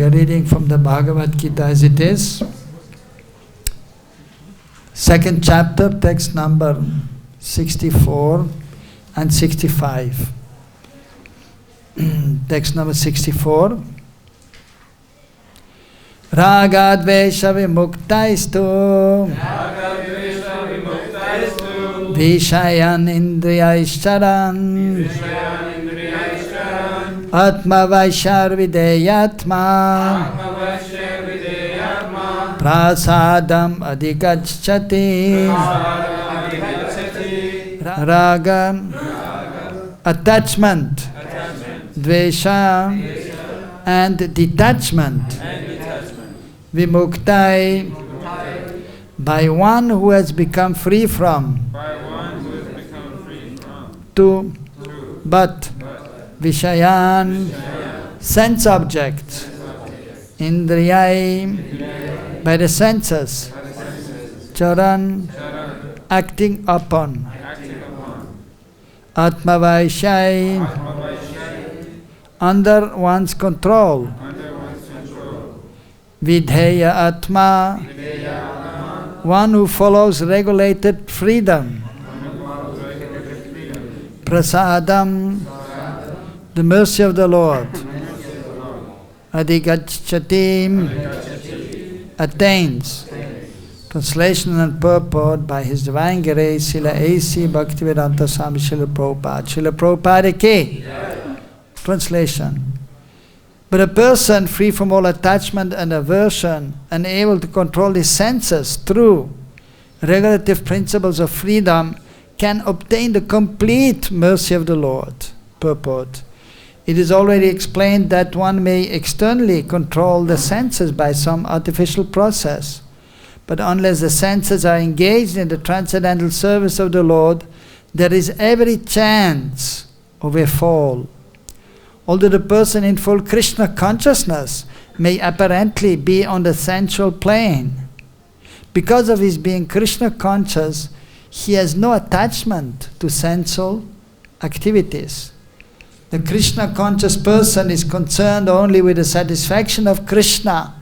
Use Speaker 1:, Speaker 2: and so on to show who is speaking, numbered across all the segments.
Speaker 1: are reading from the Bhagavad-Gita as it is. Second chapter, text number 64 and 65. Text number 64. Ragadvesha vimuktaistu Vishayan indriyaicharan Atma vaishar videyatma Prasadam adhikachati Raga attachment, dvesha and detachment, vimuktai by one who has become free from, to, but, vishayan sense objects, indriyai by the senses, charan acting upon, atmavaishai under one's control, vidheya atma one who follows regulated freedom, prasadam the mercy of the Lord, adhikachati attains. Translation and purport by His Divine Grace Srila A.C. Bhaktivedanta Swami Srila Prabhupada. Srila Prabhupada ki. Translation. But a person free from all attachment and aversion and able to control his senses through regulative principles of freedom can obtain the complete mercy of the Lord. Purport. It is already explained that one may externally control the senses by some artificial process. But unless the senses are engaged in the transcendental service of the Lord, there is every chance of a fall. Although the person in full Krishna consciousness may apparently be on the sensual plane, because of his being Krishna conscious, he has no attachment to sensual activities. The Krishna conscious person is concerned only with the satisfaction of Krishna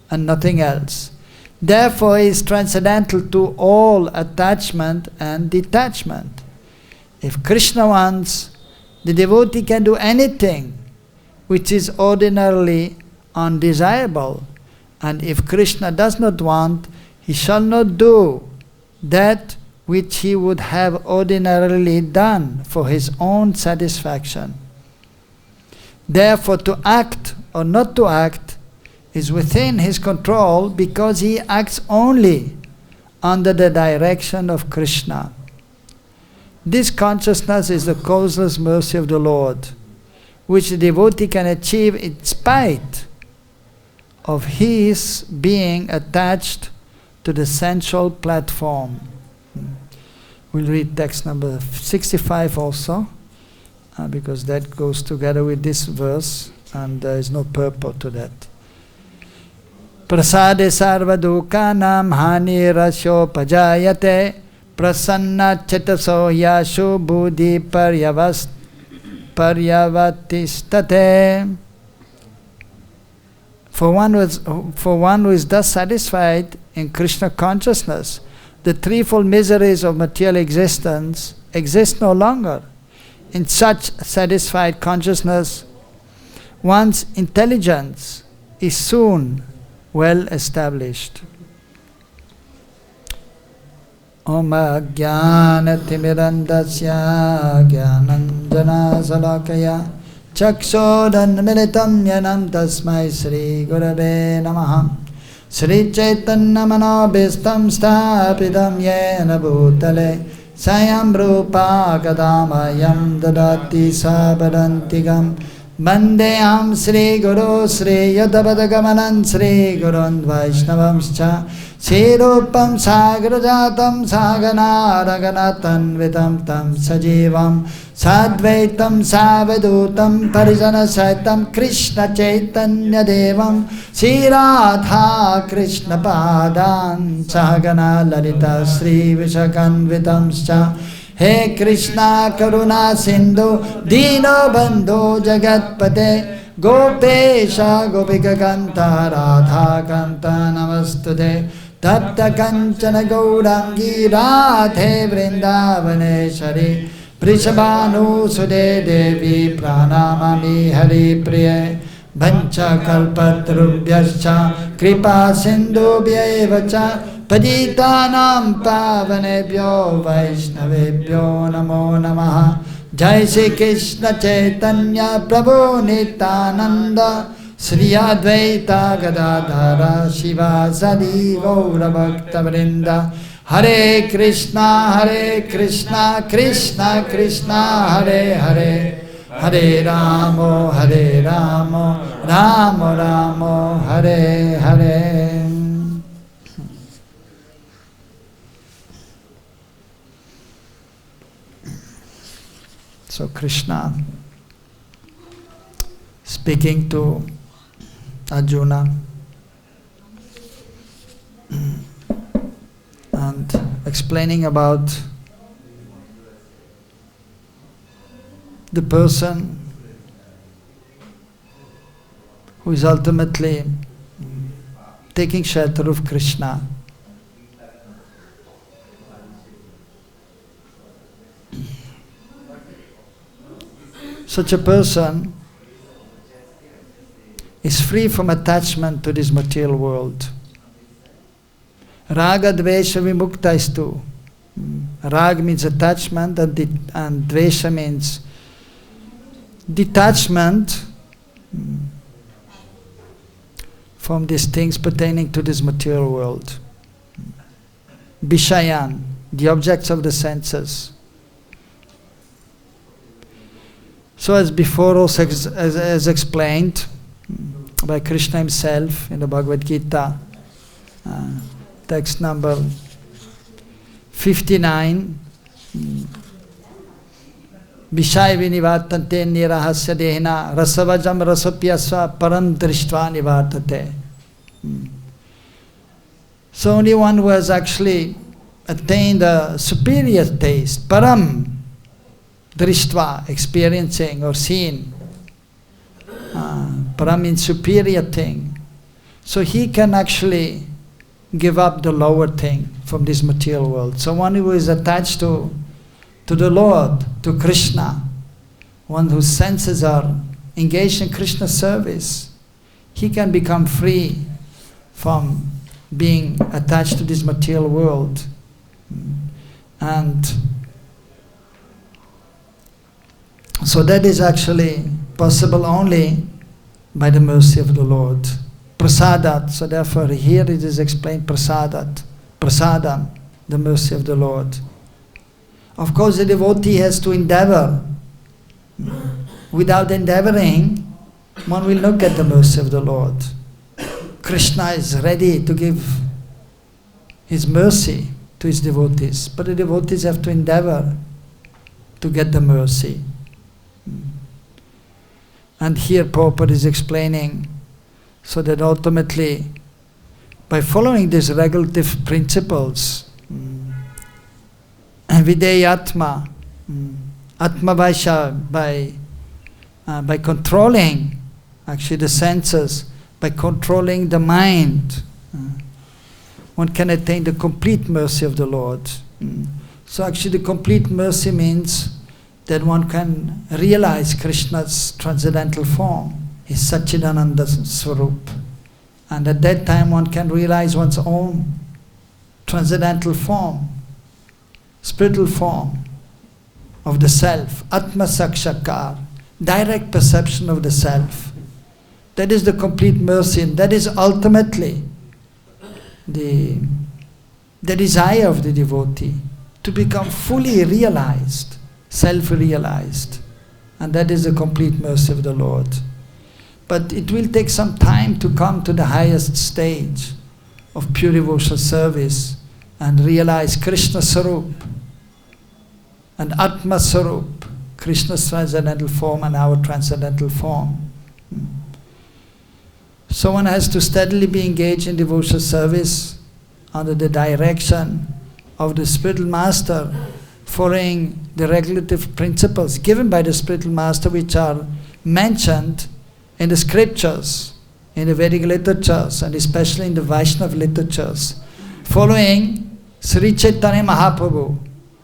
Speaker 1: and nothing else. Therefore, he is transcendental to all attachment and detachment. If Krishna wants, the devotee can do anything which is ordinarily undesirable. And if Krishna does not want, he shall not do that which he would have ordinarily done for his own satisfaction. Therefore, to act or not to act is within his control because he acts only under the direction of Krishna. This consciousness is the causeless mercy of the Lord, which the devotee can achieve in spite of his being attached to the sensual platform. We'll read text number 65 also, because that goes together with this verse and there is no purport to that. Prasade sarvadukanam hani rasyo pajayate prasanna chetaso yashu buddhi paryavatistate. For one who is thus satisfied in Krishna consciousness, the threefold miseries of material existence exist no longer. In such satisfied consciousness, one's intelligence is soon well established. Om Jnana Timirandasya Jnananjana Salakaya Chakshodan Militam Yanam Tasmai Sri Gurave Namaha Sri Chaitanya Manobhistam Sthapitam Yena Bhutale Sayam Rupa Kadamayam Dadati Sabadantigam Bandeyam Sri Guru Sri Yadabadagamanan Sri Gurun Vaishnavamscha Sri Rupam Sagrajatam Sagana Raganatan Vitam Tam Sajivam Sadvaitam Savadutam Parijana Saitam Krishna Chaitanya Devam Sri Radha Krishna Padan Sagana Lalita Sri Vishakan Vitamscha He Krishna Karuna Sindhu Dino Bandhu Jagatpate Gopesha Gopika Kanta Radha Kanta Namastude Tapta Kanchana Gaurangi Radhe Vrindavaneshwari Prishabhanu Sude Devi Pranamami Hari Priye Vancha Kalpatrubhyascha Kripa Sindhubhya Evacha Paditanam Pavanebhyo Vaishnavebhyo Namo Namaha Jai Shri Krishna Chaitanya Prabhu Nityananda Sri Advaita Gadadhara Shiva Sadi Gaura Bhakta Vrinda Hare Krishna Krishna Krishna Hare Hare Hare Ramo Ramo Ramo Hare Hare. So Krishna speaking to Arjuna and explaining about the person who is ultimately taking shelter of Krishna. Such a person is free from attachment to this material world. Raga dvesha vimukta istu. Rag means attachment and dvesha means detachment from these things pertaining to this material world. Vishayan, the objects of the senses. So as before also as explained by Krishna himself in the Bhagavad-Gita, text number 59, Vishaya vinivartante nirahasya dehina rasavajam rasapyasva param drishtva nivartate. So only one who has actually attained a superior taste, param drishtva, experiencing or seeing. Param means superior thing. So he can actually give up the lower thing from this material world. So one who is attached to the Lord, to Krishna, one whose senses are engaged in Krishna service, he can become free from being attached to this material world. And so that is actually possible only by the mercy of the Lord. Prasadat, so therefore here it is explained prasadat, prasadam, the mercy of the Lord. Of course the devotee has to endeavor. Without endeavoring, one will not get the mercy of the Lord. Krishna is ready to give his mercy to his devotees, but the devotees have to endeavor to get the mercy. And here Prabhupada is explaining so that ultimately by following these regulative principles, Videyatma, Atma Vaisha, by controlling actually the senses, by controlling the mind, one can attain the complete mercy of the Lord. So actually the complete mercy means that one can realize Krishna's transcendental form, his Satchidananda Swarup. And at that time one can realize one's own transcendental form, spiritual form of the self, Atma Sakshakar, direct perception of the self. That is the complete mercy, and that is ultimately the desire of the devotee, to become fully realized, self-realized. And that is the complete mercy of the Lord. But it will take some time to come to the highest stage of pure devotional service and realize Krishna Sarup and Atma Sarup, Krishna's transcendental form and our transcendental form. So one has to steadily be engaged in devotional service under the direction of the spiritual master, following the regulative principles given by the spiritual master, which are mentioned in the scriptures, in the Vedic literatures, and especially in the Vaishnava literatures, following Sri Chaitanya Mahaprabhu,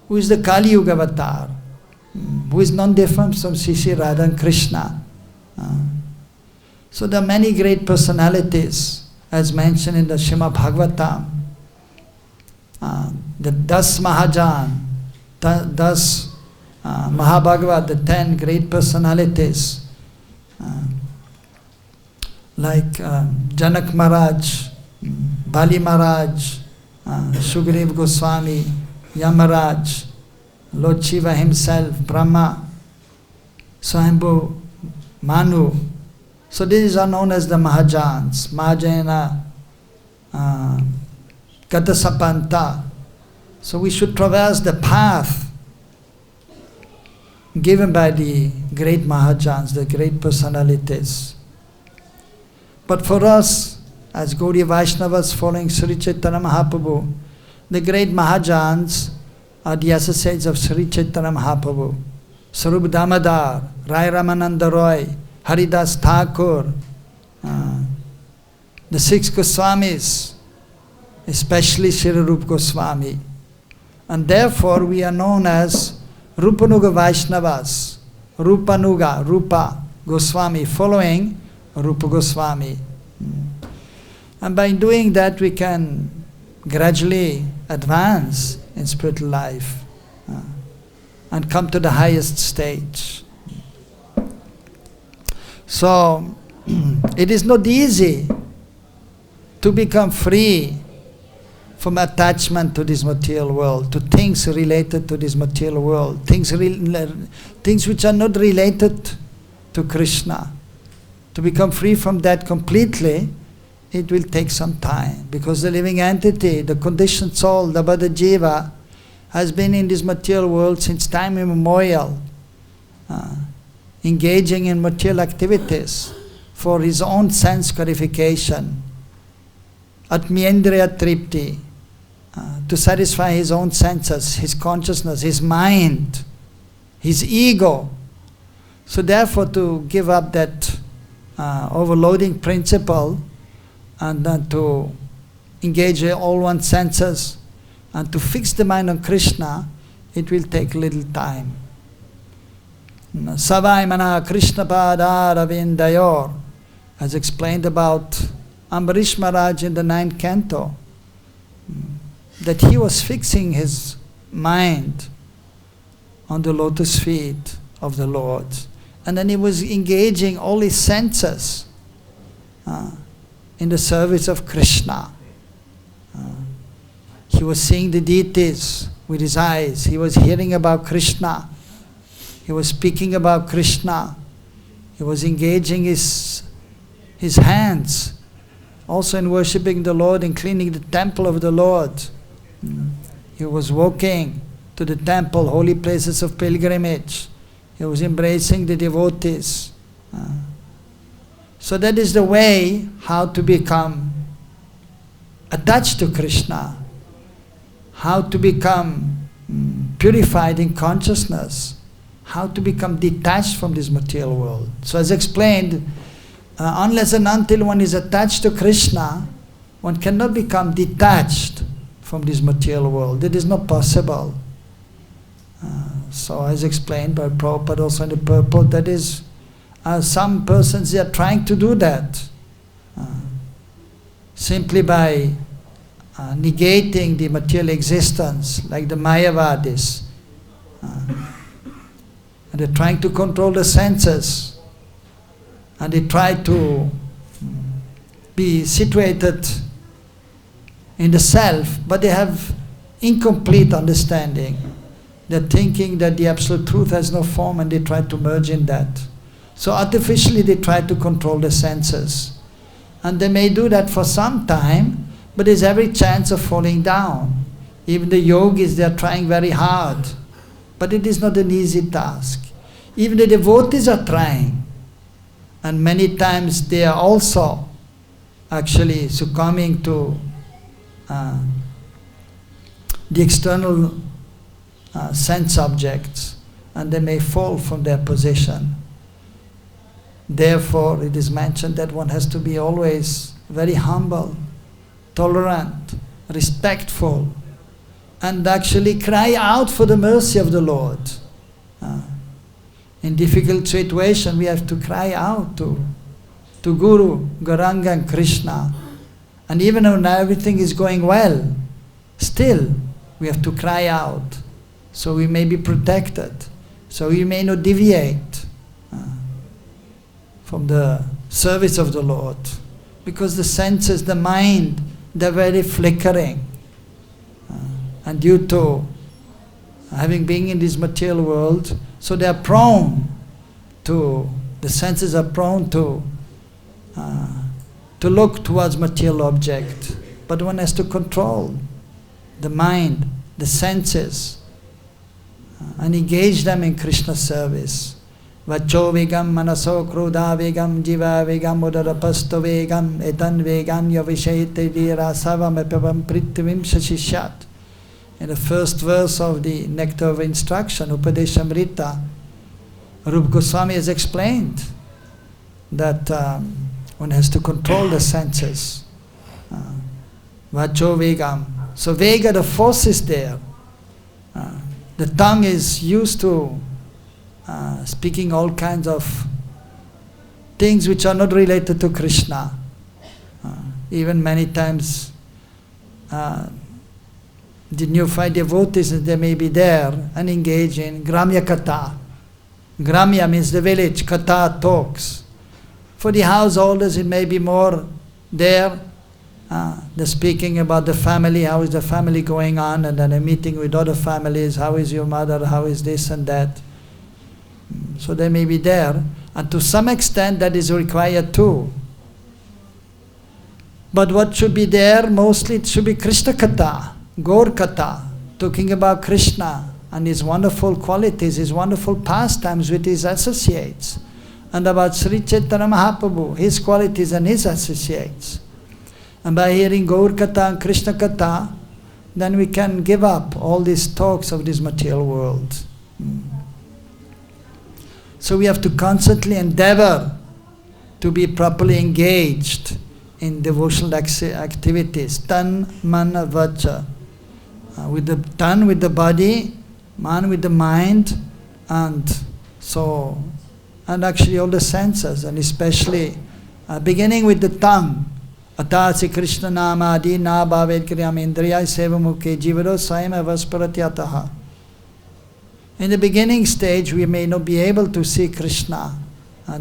Speaker 1: who is the Kali Yuga avatar, who is non different from Sri Radha and Krishna. So there are many great personalities, as mentioned in the Srimad Bhagavatam. The 10 Mahajan, 10 Mahabhagavad, the 10 great personalities, like Janak Maharaj, Bali Maharaj, Sugriv Goswami, Yamaraj, Lord Shiva himself, Brahma, Swayambhu, Manu. So these are known as the Mahajans, Mahajana, Gatasapanta. So we should traverse the path given by the great Mahajans, the great personalities. But for us, as Gaudiya Vaishnavas following Sri Chaitanya Mahaprabhu, the great Mahajans are the associates of Sri Chaitanya Mahaprabhu. Sarup Damodar, Rai Ramananda Roy, Haridas Thakur, the 6 Goswamis, especially Sri Rupa Goswami. And therefore we are known as Rupanuga Vaishnavas, Rupanuga, Rupa Goswami, following Rupa Goswami. And by doing that we can gradually advance in spiritual life and come to the highest stage. So it is not easy to become free from attachment to this material world, to things related to this material world, things which are not related to Krishna. To become free from that completely, it will take some time, because the living entity, the conditioned soul, the Bada Jiva, has been in this material world since time immemorial, engaging in material activities for his own sense gratification, Atmiyendriya Tripti, to satisfy his own senses, his consciousness, his mind, his ego. So therefore, to give up that overloading principle and to engage in all one's senses and to fix the mind on Krishna, it will take little time. Savai mana Krishna pada ravindayor, as explained about Ambarish Maharaj in the 9th canto, that he was fixing his mind on the lotus feet of the Lord. And then he was engaging all his senses in the service of Krishna. He was seeing the deities with his eyes. He was hearing about Krishna. He was speaking about Krishna. He was engaging his hands also in worshipping the Lord and cleaning the temple of the Lord. He was walking to the temple, holy places of pilgrimage. He was embracing the devotees. So that is the way how to become attached to Krishna, how to become purified in consciousness, how to become detached from this material world. So as explained, unless and until one is attached to Krishna, one cannot become detached from this material world. It is not possible. So as explained by Prabhupada also in the purport, that is, some persons, they are trying to do that simply by negating the material existence, like the Mayavadis. And they're trying to control the senses, and they try to be situated in the self, but they have incomplete understanding. They're thinking that the absolute truth has no form, and they try to merge in that. So artificially they try to control the senses. And they may do that for some time, but there's every chance of falling down. Even the yogis, they are trying very hard, but it is not an easy task. Even the devotees are trying, and many times they are also actually succumbing to the external sense objects, and they may fall from their position. Therefore, it is mentioned that one has to be always very humble, tolerant, respectful, and actually cry out for the mercy of the Lord. In difficult situation, we have to cry out to Guru, Gauranga and Krishna. And even when everything is going well, still we have to cry out, so we may be protected, so we may not deviate from the service of the Lord. Because the senses, the mind, they're very flickering. And due to having been in this material world, so they are prone to, the senses are prone to look towards material object. But one has to control the mind, the senses, and engage them in Krishna service. Vacho vegam manaso krodha vegam jiva vegam udarapasto vegam etan vegam yavishayate vira savam epavam prithvim shashishat. In the first verse of the Nectar of Instruction, Upadeshamrita, Rupa Goswami has explained that one has to control the senses. Vacho vegam. So vega, the force is there. The tongue is used to speaking all kinds of things which are not related to Krishna. Even many times the neophyte devotees, they may be there and engage in Gramya Katha. Gramya means the village, Katha, talks. For the householders it may be more there. They're speaking about the family, how is the family going on, and then a meeting with other families, how is your mother, how is this and that. So they may be there, and to some extent that is required too. But what should be there, mostly it should be Krishna Katha, Gaur Katha, talking about Krishna and his wonderful qualities, his wonderful pastimes with his associates, and about Sri Chaitanya Mahaprabhu, his qualities and his associates. And by hearing Gaur Katha and Krishna Katha, then we can give up all these talks of this material world. So we have to constantly endeavor to be properly engaged in devotional activities. Tan, mana, vacha. With the tan with the body, man with the mind, and actually all the senses, and especially beginning with the tongue. Atasi Krishna nama adi na bhaved kriyam indriya seva mukhe jivaro swayam avasparati ataha. In the beginning stage, we may not be able to see Krishna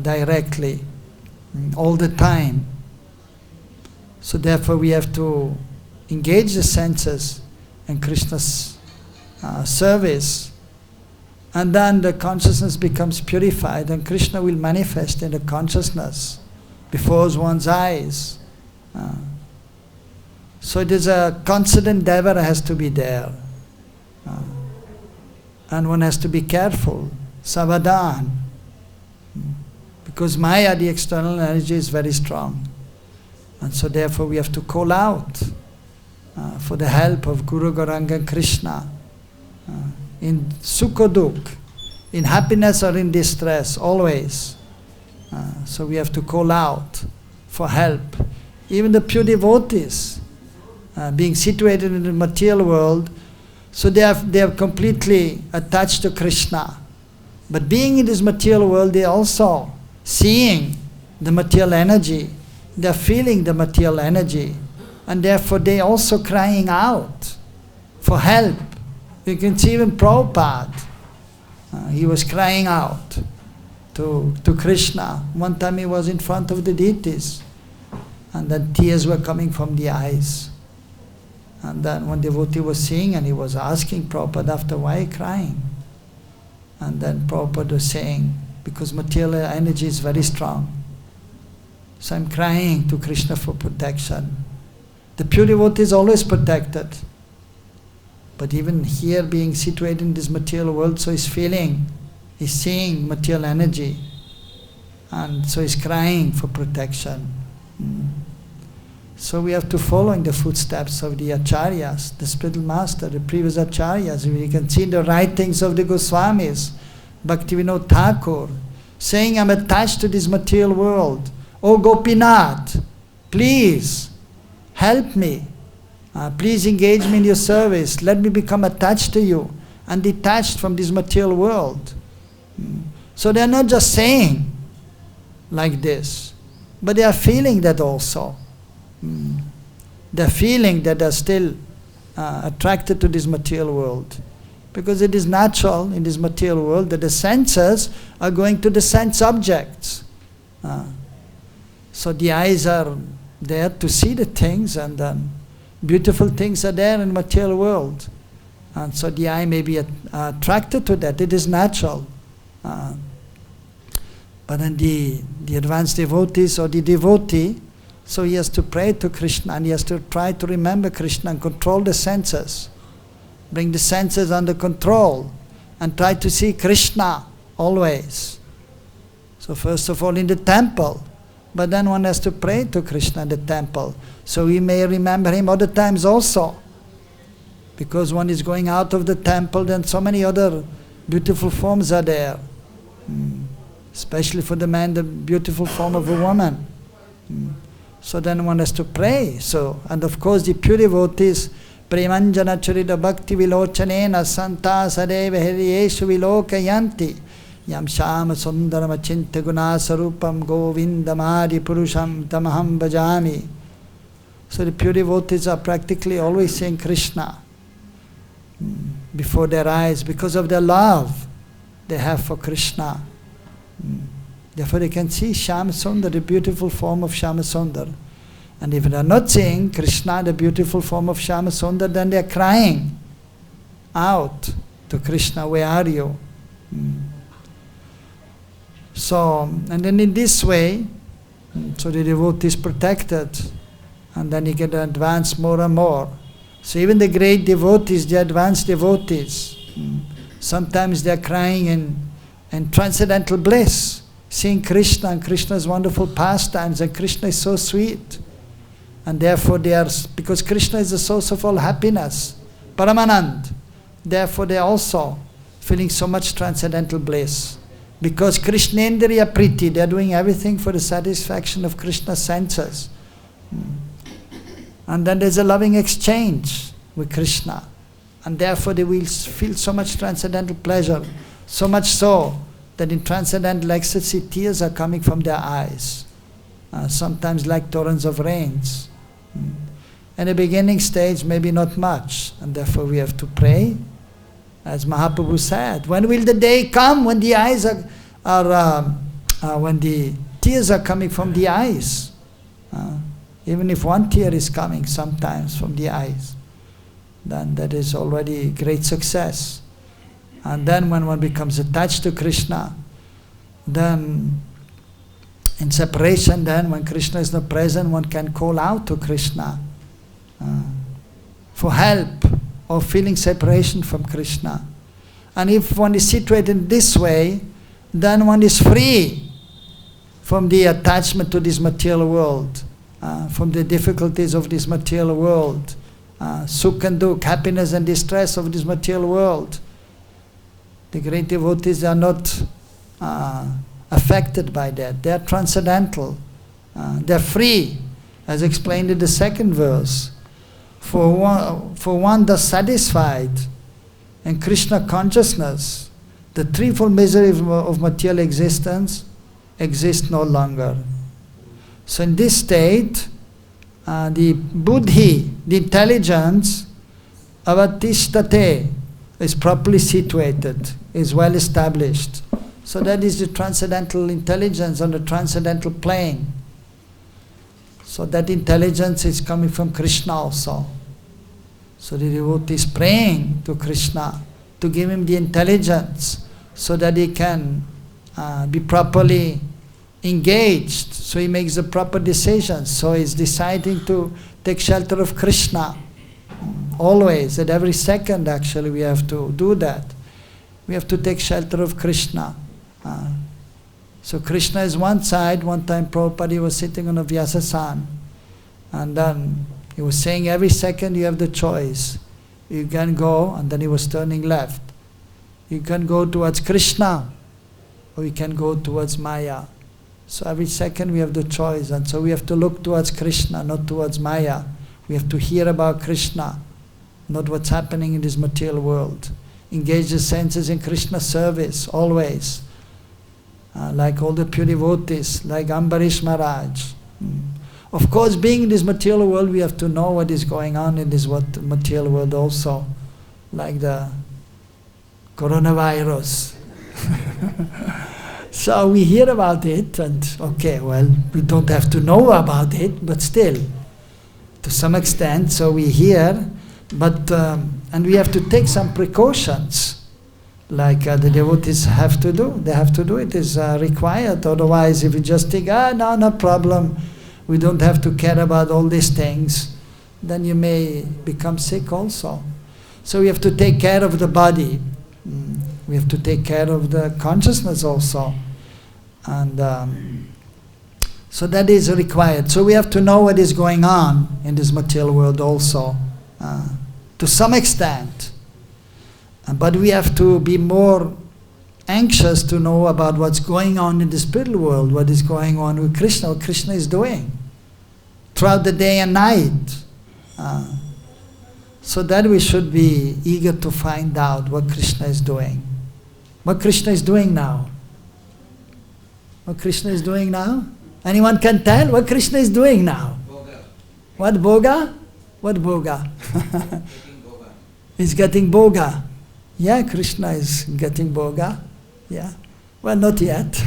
Speaker 1: directly all the time. So therefore we have to engage the senses in Krishna's service. And then the consciousness becomes purified, and Krishna will manifest in the consciousness before one's eyes. So it is a constant endeavor has to be there. And one has to be careful, savadhan. Because Maya, the external energy, is very strong. And so therefore we have to call out for the help of Guru, Gauranga and Krishna. In sukha dukh, in happiness or in distress, always. So we have to call out for help. Even the pure devotees, being situated in the material world, so they are completely attached to Krishna. But being in this material world, they are also seeing the material energy, they are feeling the material energy, and therefore they are also crying out for help. You can see even Prabhupada, he was crying out to Krishna. One time he was in front of the deities, and then tears were coming from the eyes. And then one devotee was seeing, and he was asking Prabhupada after, why are you crying? And then Prabhupada was saying, because material energy is very strong. So I'm crying to Krishna for protection. The pure devotee is always protected. But even here, being situated in this material world, so he's feeling, he's seeing material energy. And so he's crying for protection. So we have to follow in the footsteps of the acharyas, the spiritual master, the previous acharyas. We can see the writings of the Goswamis, Bhaktivinoda Thakur, saying, I'm attached to this material world. Oh Gopinath, please help me. Please engage me in your service. Let me become attached to you and detached from this material world. So they are not just saying like this, but they are feeling that also. They are feeling that they are still attracted to this material world. Because it is natural in this material world that the senses are going to the sense objects. So the eyes are there to see the things, and then beautiful things are there in the material world. And so the eye may be attracted to that. It is natural. But then the advanced devotees or the devotee, so he has to pray to Krishna and he has to try to remember Krishna and control the senses. Bring the senses under control and try to see Krishna always. So first of all in the temple, but then one has to pray to Krishna in the temple. So we may remember him other times also. Because one is going out of the temple, then so many other beautiful forms are there. Especially for the man, the beautiful form of a woman. So then one has to pray. So, and of course the pure devotees, Premanjana Charita Bhakti Vilochanena Santa Sadeva Hrieshu Vilokayanti Yam Shama Sundarama Chinta Guna Sarupam Govindamadi Purusham Tamaham Bhajami. So the pure devotees are practically always saying Krishna before their eyes because of their love they have for Krishna. Therefore they can see Shama Sundar, the beautiful form of Shama Sundar. And if they are not seeing Krishna, the beautiful form of Shama Sundar, then they are crying out to Krishna, where are you? So, and then in this way, so the devotee is protected, and then he can advance more and more. So even the great devotees, the advanced devotees, sometimes they are crying in transcendental bliss, seeing Krishna and Krishna's wonderful pastimes, and Krishna is so sweet. And therefore they are, because Krishna is the source of all happiness, Paramanand, therefore they are also feeling so much transcendental bliss. Because Krishnendriya Priti, they are doing everything for the satisfaction of Krishna's senses. And then there's a loving exchange with Krishna. And therefore they will feel so much transcendental pleasure, so much so that in transcendental ecstasy tears are coming from their eyes, sometimes like torrents of rains. In the beginning stage maybe not much, and therefore we have to pray, as Mahaprabhu said, when will the day come when the eyes when the tears are coming from the eyes? Even if one tear is coming sometimes from the eyes, then that is already great success. And then when one becomes attached to Krishna, then in separation, then when Krishna is not present, one can call out to Krishna for help or feeling separation from Krishna. And if one is situated in this way, then one is free from the attachment to this material world, from the difficulties of this material world, sukh and dukh, happiness and distress of this material world. The great devotees are not affected by that. They are transcendental. They are free, as explained in the second verse. For one thus satisfied in Krishna consciousness, the threefold misery of material existence exists no longer. So in this state, the buddhi, the intelligence, avatishtate, is properly situated, is well established. So that is the transcendental intelligence on the transcendental plane. So that intelligence is coming from Krishna also. So the devotee is praying to Krishna to give him the intelligence so that he can be properly engaged, so he makes the proper decisions. So he's deciding to take shelter of Krishna. Always, at every second actually we have to do that. We have to take shelter of Krishna. So Krishna is one side. One time Prabhupada was sitting on a Vyasasan, and then he was saying every second you have the choice. You can go, and then he was turning left. You can go towards Krishna, or we can go towards Maya. So every second we have the choice, and so we have to look towards Krishna, not towards Maya. We have to hear about Krishna, not what's happening in this material world. Engage the senses in Krishna service, always. Like all the pure devotees, like Ambarish Maharaj. Of course, being in this material world, we have to know what is going on in this material world also. Like the coronavirus. So we hear about it, and okay, well, we don't have to know about it, but still, to some extent, so we hear, but, and we have to take some precautions, like the devotees have to do. They have to do it, is required, otherwise if you just think, no problem, we don't have to care about all these things, then you may become sick also. So we have to take care of the body. We have to take care of the consciousness also. And so that is required. So we have to know what is going on in this material world also, to some extent. But we have to be more anxious to know about what's going on in the spiritual world, what is going on with Krishna, what Krishna is doing throughout the day and night. So that we should be eager to find out what Krishna is doing. What Krishna is doing now? What Krishna is doing now? Anyone can tell what Krishna is doing now?
Speaker 2: Bhoga.
Speaker 1: What bhoga? What bhoga?
Speaker 2: Getting bhoga.
Speaker 1: He's getting bhoga. Yeah, Krishna is getting bhoga. Yeah. Well, not yet.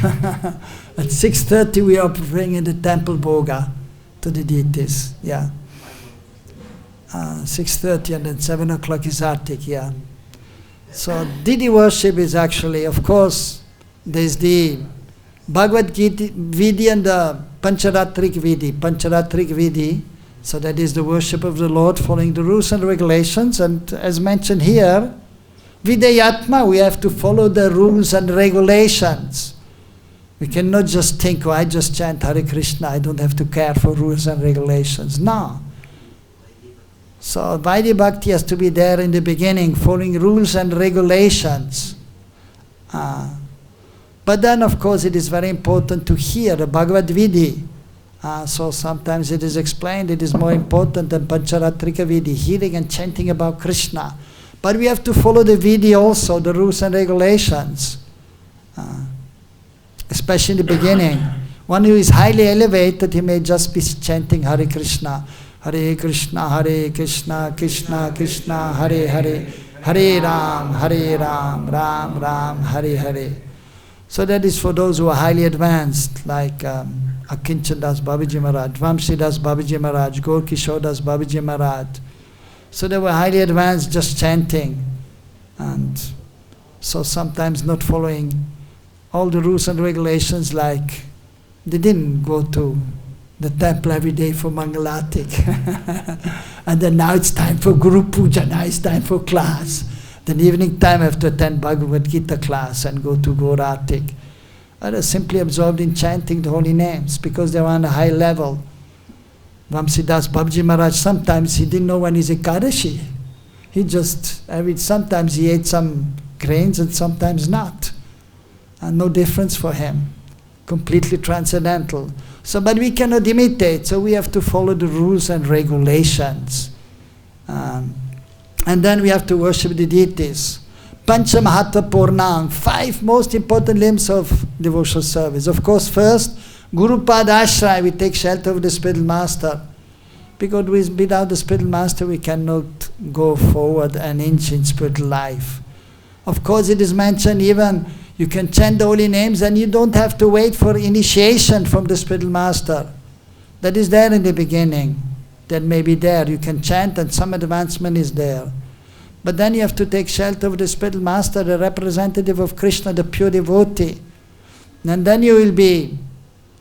Speaker 1: At 6:30 we are preparing in the temple bhoga to the deities. Yeah. 6:30 and then 7 o'clock is Artik, yeah. So deity worship is actually, of course, there's the Bhagavad-Gita Vidhi and the Pancharatrik Vidhi. Pancharatrik Vidhi, so that is the worship of the Lord following the rules and regulations. And as mentioned here, Vidayatma, we have to follow the rules and regulations. We cannot just think, I just chant Hare Krishna, I don't have to care for rules and regulations. No. So Vaidhi Bhakti has to be there in the beginning, following rules and regulations. But then, of course, it is very important to hear the Bhagavad Vidhi. So sometimes it is explained, it is more important than Pancharatrika Vidhi, hearing and chanting about Krishna. But we have to follow the Vidhi also, the rules and regulations. Especially in the beginning. One who is highly elevated, he may just be chanting Hare Krishna, Krishna, Krishna Krishna, Hare Hare, Hare Ram, Ram Ram, Hare Hare. So that is for those who are highly advanced, like Akinchan Das Babaji Maharaj, Vamsi Das Babaji Maharaj, Gaur Kishore Das Babaji Maharaj. So they were highly advanced, just chanting. And so sometimes not following all the rules and regulations, like they didn't go to the temple every day for Mangalatik. And then now it's time for Guru Puja, now it's time for class. Then evening time I have to attend Bhagavad-Gita class and go to Gauratik. I was simply absorbed in chanting the holy names because they were on a high level. Vamsidas Babaji Maharaj, sometimes he didn't know when he's Ekadashi. He just, sometimes he ate some grains and sometimes not. And no difference for him. Completely transcendental. So, but we cannot imitate, so we have to follow the rules and regulations. And then we have to worship the deities. Pancha Mahatma Purnang, 5 most important limbs of devotional service. Of course, first, Guru Padashray, we take shelter of the spiritual master. Because without the spiritual master, we cannot go forward an inch in spiritual life. Of course, it is mentioned even, you can chant the holy names and you don't have to wait for initiation from the spiritual master. That is there in the beginning. That may be there. You can chant and some advancement is there. But then you have to take shelter of the spiritual master, the representative of Krishna, the pure devotee. And then you will be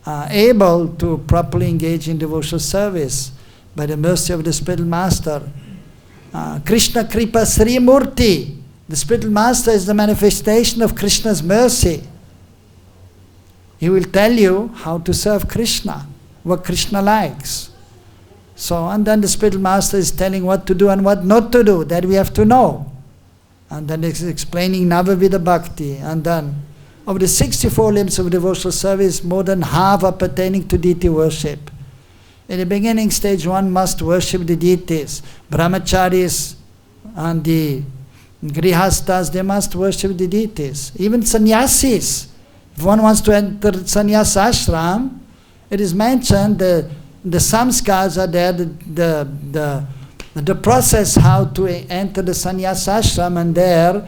Speaker 1: able to properly engage in devotional service by the mercy of the spiritual master. Krishna Kripa Sri Murti. The spiritual master is the manifestation of Krishna's mercy. He will tell you how to serve Krishna, what Krishna likes. So, and then the spiritual master is telling what to do and what not to do, that we have to know. And then it's explaining Navavida Bhakti, and then Of the 64 limbs of devotional service, more than half are pertaining to deity worship. In the beginning stage, one must worship the deities. Brahmacharis and the grihastas, they must worship the deities. Even sannyasis. If one wants to enter sannyas ashram, it is mentioned the samskars are there, the process how to enter the sannyas ashram, and there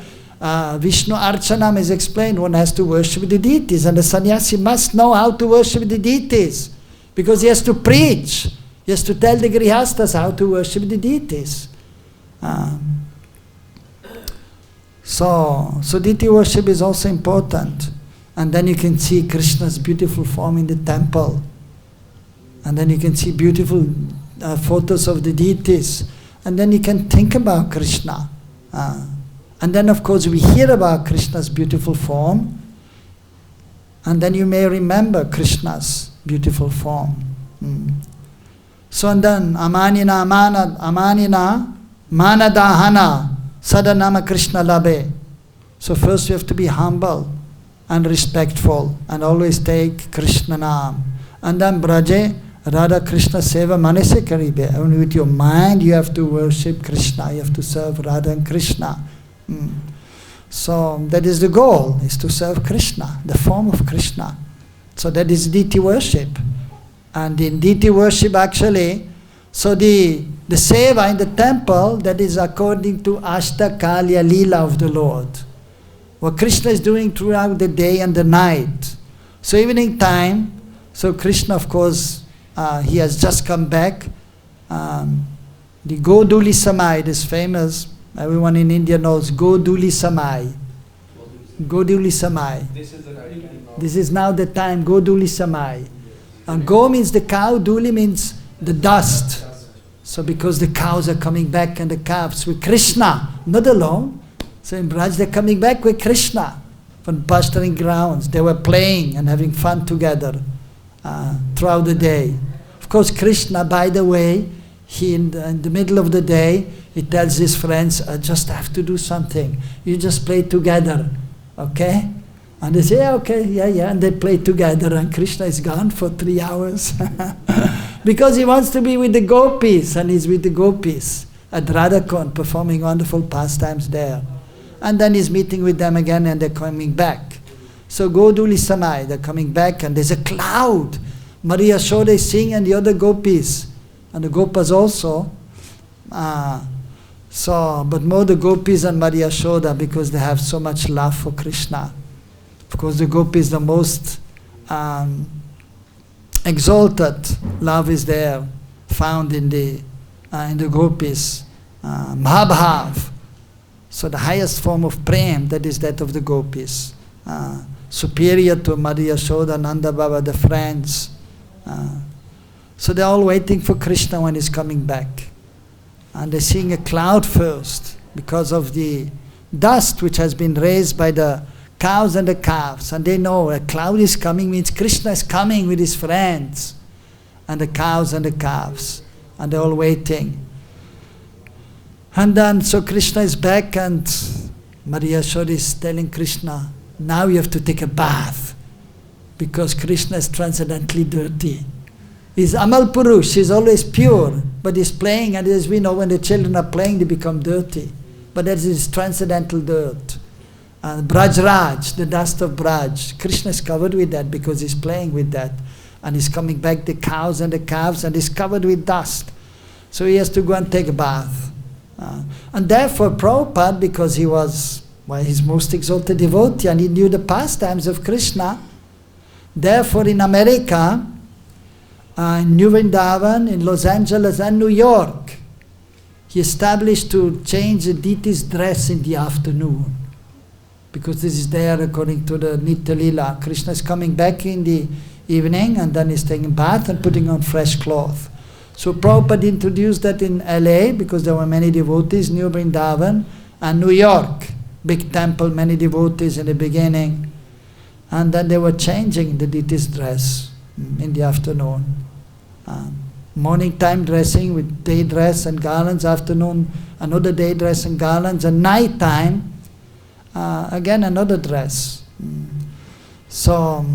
Speaker 1: Vishnu Archanam is explained. One has to worship the deities, and the sannyasi must know how to worship the deities, because he has to preach, he has to tell the grihastas how to worship the deities. So deity worship is also important. And then you can see Krishna's beautiful form in the temple. And then you can see beautiful photos of the deities. And then you can think about Krishna. And then of course we hear about Krishna's beautiful form. And then you may remember Krishna's beautiful form. So and then amanina manadahana sadanama Krishna labe. So first you have to be humble and respectful, and always take Krishna Nam. And then Braje, Radha Krishna Seva Manase Karibe. Only with your mind you have to worship Krishna, you have to serve Radha and Krishna. So that is the goal, is to serve Krishna, the form of Krishna. So that is deity worship. And in deity worship actually, so the seva in the temple, that is according to Ashtakalya Leela of the Lord. What Krishna is doing throughout the day and the night. So evening time, so Krishna of course, he has just come back. The Goduli Samai is famous. Everyone in India knows Goduli Samai. Goduli Samai. This is now the time, Goduli Samai. And Go means the cow, Duli means the dust. So because the cows are coming back and the calves with Krishna, not alone. So in Braj they're coming back with Krishna from pasturing grounds. They were playing and having fun together throughout the day. Of course Krishna, by the way, he in the middle of the day, he tells his friends, I just have to do something. You just play together, okay? And they say, yeah, okay, yeah, and they play together, and Krishna is gone for 3 hours. Because he wants to be with the gopis, and he's with the gopis at Radhakon, performing wonderful pastimes there. And then he's meeting with them again, and they're coming back. So Goduli Samai, they're coming back, and there's a cloud. Maria Yashoda is seeing, and the other gopis, and the gopas also. But more the gopis and Maria Yashoda, because they have so much love for Krishna. Of course, the gopis, the most exalted love is there, found in the gopis. Mahabhav. So the highest form of prem, that is that of the gopis. Superior to Maria Yashoda, Nanda Baba, the friends. So they're all waiting for Krishna when he's coming back. And they're seeing a cloud first, because of the dust which has been raised by the cows and the calves. And they know a cloud is coming, means Krishna is coming with his friends. And the cows and the calves. And they're all waiting. And then, so Krishna is back, and Maria Yashoda is telling Krishna, now you have to take a bath, because Krishna is transcendently dirty. He's Amal Purush, he's always pure, but he's playing, and as we know, when the children are playing, they become dirty. But that is transcendental dirt. And Braj Raj, the dust of Braj, Krishna is covered with that because he's playing with that. And he's coming back, the cows and the calves, and he's covered with dust. So he has to go and take a bath. And therefore Prabhupada, because he was his most exalted devotee and he knew the pastimes of Krishna, therefore in America, in New Vrindavan, in Los Angeles and New York, he established to change the deity's dress in the afternoon. Because this is there according to the Nitya Lila. Krishna is coming back in the evening, and then he's taking a bath and putting on fresh cloth. So Prabhupada introduced that in LA, because there were many devotees, New Vrindavan, and New York, big temple, many devotees in the beginning. And then they were changing the deity's dress in the afternoon. Morning time dressing with day dress and garlands, afternoon another day dress and garlands, and night time again another dress. So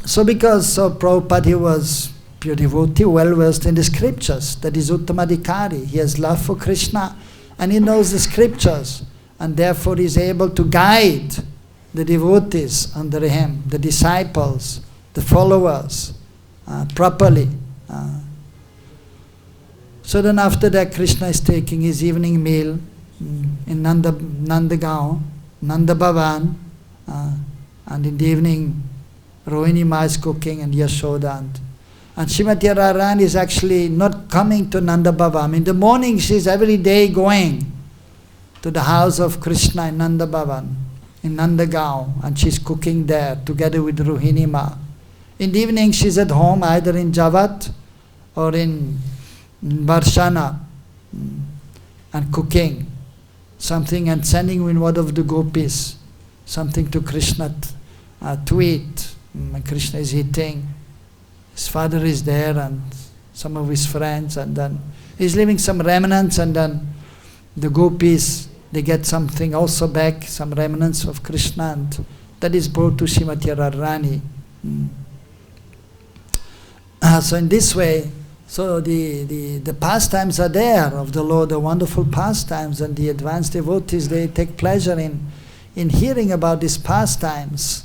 Speaker 1: Prabhupada, he was pure devotee, well versed in the scriptures. That is Uttamadhikari. He has love for Krishna and he knows the scriptures, and therefore he is able to guide the devotees under him, the disciples, the followers, properly. So then after that, Krishna is taking his evening meal in Nandagaon, Nandabhavan, and in the evening Rohini Ma is cooking and Yashoda. And Srimati Radharani is actually not coming to Nandabhavan. In the morning she is every day going to the house of Krishna in Nandabhavan, in Nandagaon, and she is cooking there together with Rohini Ma. In the evening she is at home, either in Javat or in Varshana, and cooking something and sending in word of the gopis something to Krishna to eat. And Krishna is eating, his father is there and some of his friends, and then he's leaving some remnants, and then the gopis, they get something also back, some remnants of Krishna, and that is brought to Srimati Radharani. So in this way, so the pastimes are there of the Lord, the wonderful pastimes, and the advanced devotees, they take pleasure in hearing about these pastimes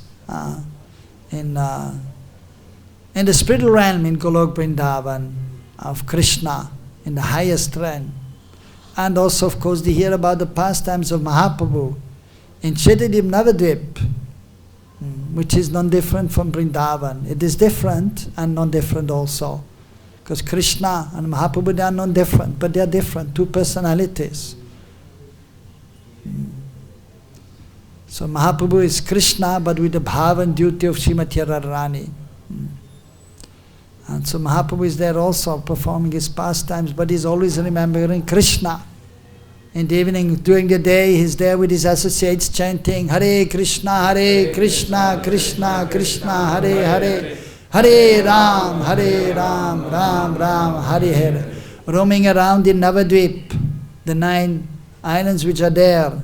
Speaker 1: in the spiritual realm in Golok Vrindavan of Krishna, in the highest realm. And also, of course, they hear about the pastimes of Mahaprabhu in Chaitanya Navadvip, which is non-different from Vrindavan. It is different and non-different also. Because Krishna and Mahaprabhu, they are non-different, but they are different, two personalities. So Mahaprabhu is Krishna, but with the bhava and duty of Srimati Radharani. And so Mahaprabhu is there also performing his pastimes, but he's always remembering Krishna. In the evening, during the day, he's there with his associates chanting Hare Krishna, Krishna Krishna, Hare Hare, Hare Ram, Ram Ram, Hare Hare. Roaming around in Navadvip, the 9 islands which are there.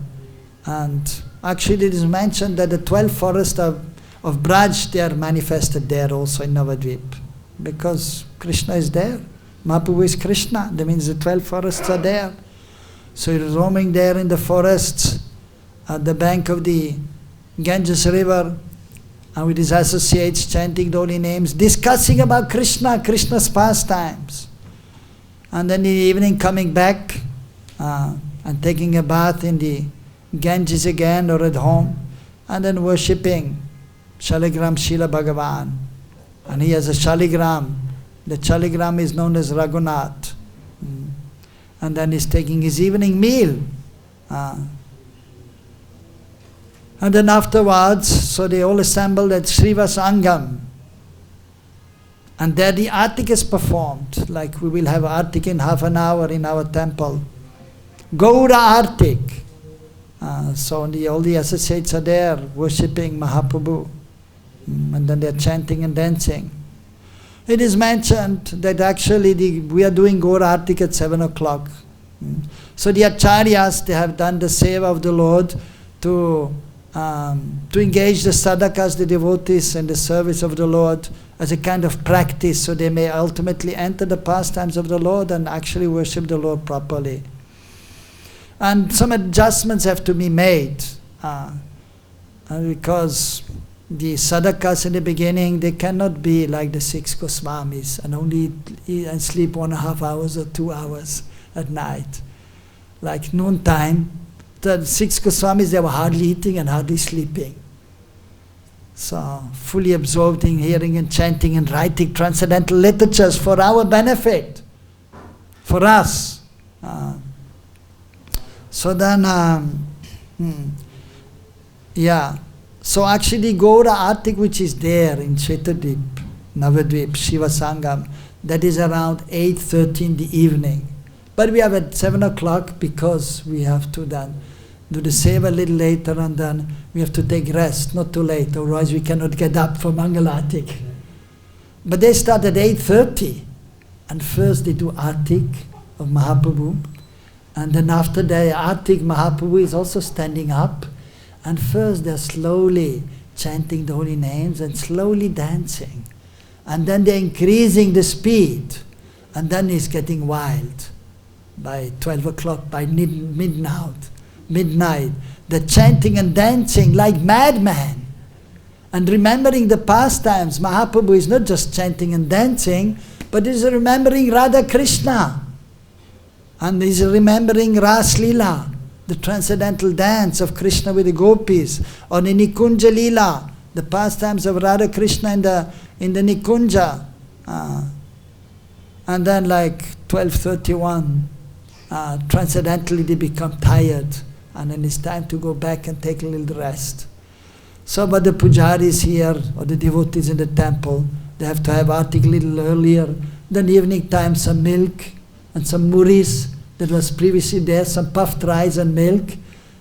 Speaker 1: And actually it is mentioned that the 12 forests of Braj, they are manifested there also in Navadvip. Because Krishna is there. Mahaprabhu is Krishna. That means the 12 forests are there. So he is roaming there in the forests at the bank of the Ganges river, and with his associates chanting the holy names, discussing about Krishna, Krishna's pastimes. And then in the evening coming back and taking a bath in the Ganges again or at home, and then worshipping Shaligram Srila Bhagavan. And he has a Shaligram. The Shaligram is known as Raghunath. And then he's taking his evening meal. And then afterwards, so they all assembled at Srivasangam. And there the Artik is performed. Like we will have Artik in half an hour in our temple. Gaura Artik. So all the associates are there worshipping Mahaprabhu. And then they're chanting and dancing. It is mentioned that actually we are doing Gaura Artik at 7 o'clock. So the acharyas, they have done the seva of the Lord to engage the sadhakas, the devotees, in the service of the Lord as a kind of practice, so they may ultimately enter the pastimes of the Lord and actually worship the Lord properly. And some adjustments have to be made because the sadhakas in the beginning, they cannot be like the 6 Goswamis and only eat and sleep 1.5 hours or 2 hours at night. Like noontime, the 6 Goswamis, they were hardly eating and hardly sleeping. So fully absorbed in hearing and chanting and writing transcendental literatures for our benefit, for us. So then, so actually Gaura Artik, which is there in Chetadip, Navadvip, Shiva Sangam, that is around 8:30 in the evening. But we have at 7 o'clock because we have to then do the seva a little later, and then we have to take rest, not too late, otherwise we cannot get up for Mangalatik. But they start at 8:30, and first they do Artik of Mahaprabhu, and then after the Artik, Mahaprabhu is also standing up, and first they're slowly chanting the holy names and slowly dancing. And then they're increasing the speed. And then it's getting wild. By 12 o'clock, by midnight, they're chanting and dancing like madmen. And remembering the pastimes. Mahaprabhu is not just chanting and dancing, but he's remembering Radha Krishna. And he's remembering Ras Lila, the transcendental dance of Krishna with the gopis, or the Nikunja Lila, the pastimes of Radha Krishna in the Nikunja. And then like 12:31, transcendentally they become tired, and then it's time to go back and take a little rest. So, but the pujaris here, or the devotees in the temple, they have to have artik a little earlier. Then evening time, some milk and some muris that was previously there, some puffed rice and milk,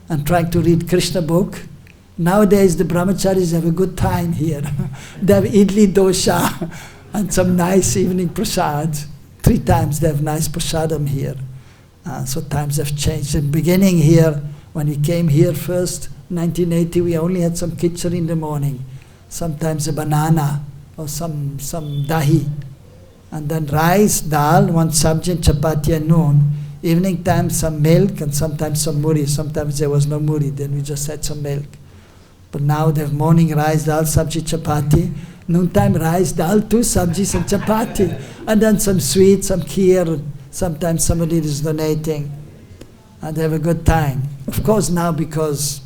Speaker 1: and trying to read Krishna book. Nowadays the brahmacharis have a good time here. They have idli dosha and some nice evening prasad. 3 times they have nice prasadam here. So times have changed. In the beginning here, when we came here first, 1980, we only had some khichdi in the morning, sometimes a banana or some dahi, and then rice, dal, one sabji, chapati and noon. Evening time some milk and sometimes some muri. Sometimes there was no muri, then we just had some milk. But now they have morning rice, dal, sabji, chapati, noontime rice, dal, 2 sabjis and chapati, and then some sweet, some kheer. Sometimes somebody is donating, and they have a good time. Of course now, because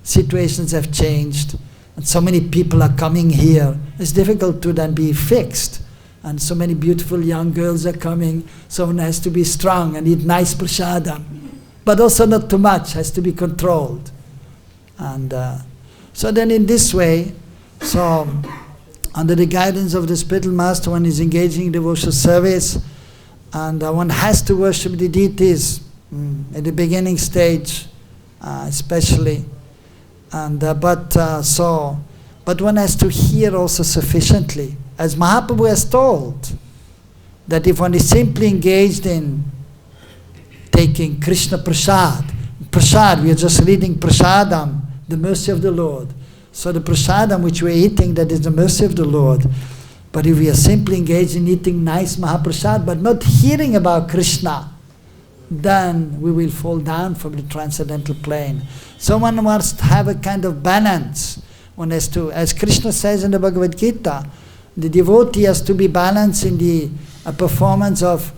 Speaker 1: situations have changed and so many people are coming here, it's difficult to then be fixed. And so many beautiful young girls are coming, so one has to be strong and eat nice prasadam. But also not too much, has to be controlled. And so then in this way, so under the guidance of the spiritual master, one is engaging in devotional service, and one has to worship the deities at the beginning stage, especially. And but one has to hear also sufficiently, as Mahaprabhu has told, that if one is simply engaged in taking Krishna prasad, we are just reading prasadam, the mercy of the Lord. So the prasadam which we are eating, that is the mercy of the Lord. But if we are simply engaged in eating nice Mahaprasad, but not hearing about Krishna, then we will fall down from the transcendental plane. So one must have a kind of balance. One has to, as Krishna says in the Bhagavad-Gita, the devotee has to be balanced in the performance of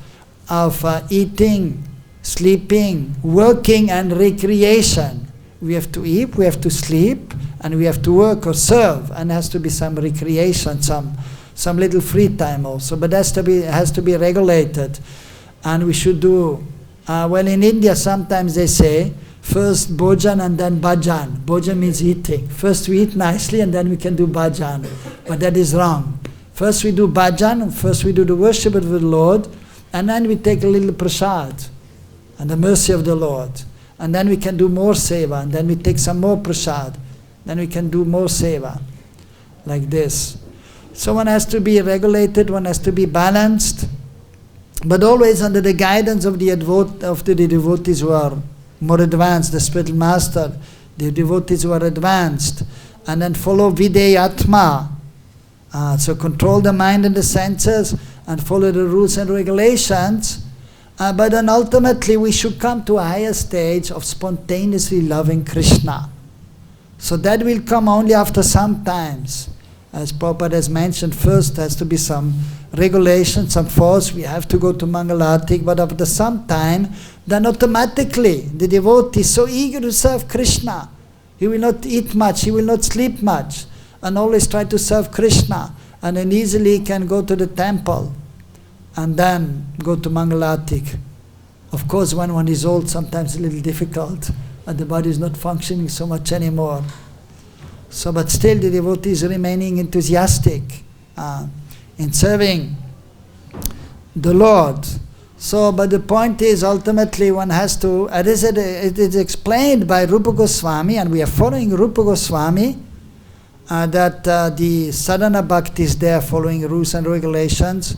Speaker 1: eating, sleeping, working and recreation. We have to eat, we have to sleep, and we have to work or serve, and there has to be some recreation, some little free time also, but has to be regulated. And we should do, well in India sometimes they say, first bhojan and then bhajan. Bhojan means eating. First we eat nicely and then we can do bhajan. But that is wrong. First we do bhajan, first we do the worship of the Lord, and then we take a little prasad and the mercy of the Lord. And then we can do more seva, and then we take some more prasad. Then we can do more seva, like this. So one has to be regulated, one has to be balanced, but always under the guidance of the devotees who are more advanced, the spiritual master, the devotees who are advanced, and then follow Videyatma. So control the mind and the senses and follow the rules and regulations, but then ultimately we should come to a higher stage of spontaneously loving Krishna. So that will come only after some times. As Prabhupada has mentioned, first has to be some regulation, some force, we have to go to Mangalartik, but after some time, then automatically the devotee is so eager to serve Krishna. He will not eat much, he will not sleep much, and always try to serve Krishna, and then easily can go to the temple and then go to Mangalartik. Of course, when one is old, sometimes a little difficult, and the body is not functioning so much anymore. So, but still the devotee is remaining enthusiastic in serving the Lord. So, but the point is, ultimately one has to, it is explained by Rupa Goswami, and we are following Rupa Goswami, that the sadhana bhakti is there following rules and regulations.